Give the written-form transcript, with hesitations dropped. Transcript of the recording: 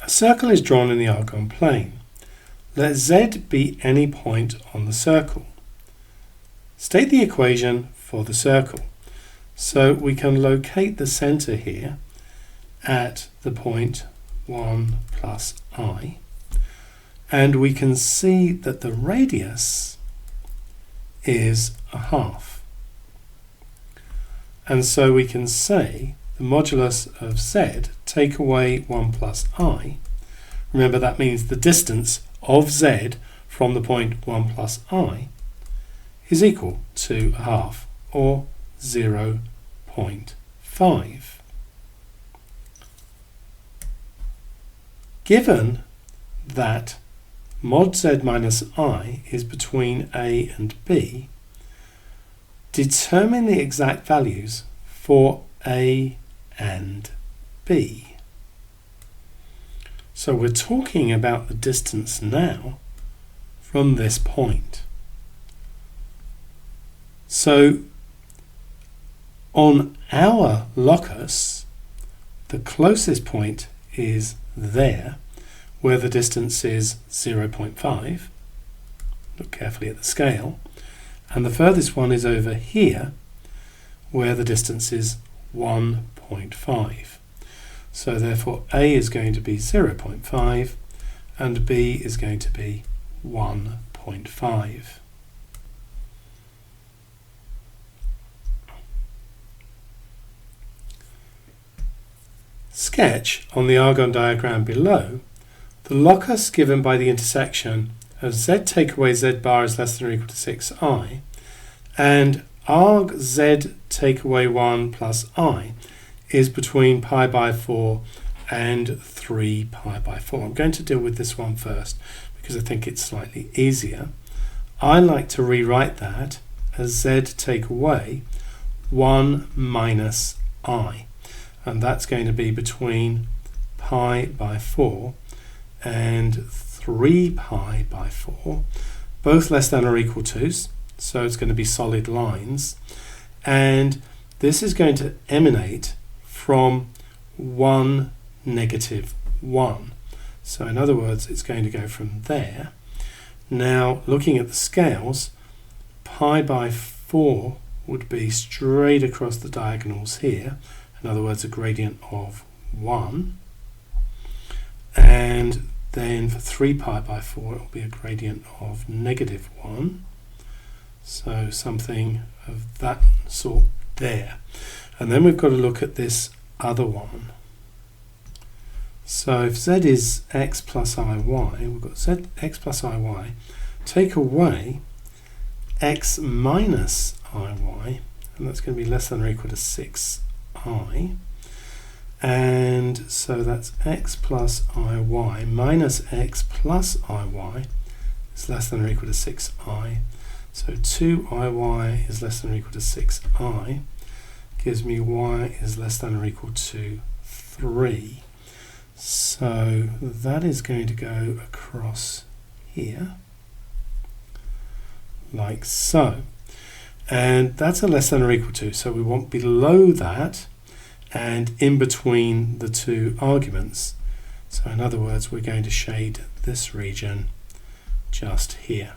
A circle is drawn in the Argon plane. Let Z be any point on the circle. State the equation for the circle. So we can locate the center here at the point 1 plus I, and we can see that the radius is a half. And so we can say the modulus of Z, take away 1 plus I. Remember, that means the distance of Z from the point 1 plus I is equal to a half, or 0.5. Given that mod Z minus I is between A and B, determine the exact values for A and B. So we're talking about the distance now from this point. So on our locus, the closest point is there, where the distance is 0.5. Look carefully at the scale. And the furthest one is over here, where the distance is 1.5. So therefore A is going to be 0.5 and B is going to be 1.5. Sketch on the Argon diagram below the locus given by the intersection of Z take away Z bar is less than or equal to 6I and arg Z take away 1 plus I is between pi by 4 and 3 pi by 4. I'm going to deal with this one first because I think it's slightly easier. I like to rewrite that as Z take away 1 minus I, and that's going to be between pi by 4 and 3 pi by 4, both less than or equal to, so it's going to be solid lines, and this is going to emanate from 1, negative 1. So in other words, it's going to go from there. Now, looking at the scales, pi by 4 would be straight across the diagonals here. In other words, a gradient of 1. And then for 3 pi by 4, it will be a gradient of negative 1. So something of that sort there. And then we've got to look at this other one. So if Z is x plus iy, we've got Z x plus iy, take away x minus iy, and that's going to be less than or equal to 6i. And so that's x plus iy minus x plus iy is less than or equal to 6i. So 2iy is less than or equal to 6i. Gives me y is less than or equal to 3. So that is going to go across here, like so. And that's a less than or equal to, so we want below that and in between the two arguments. So in other words, we're going to shade this region just here.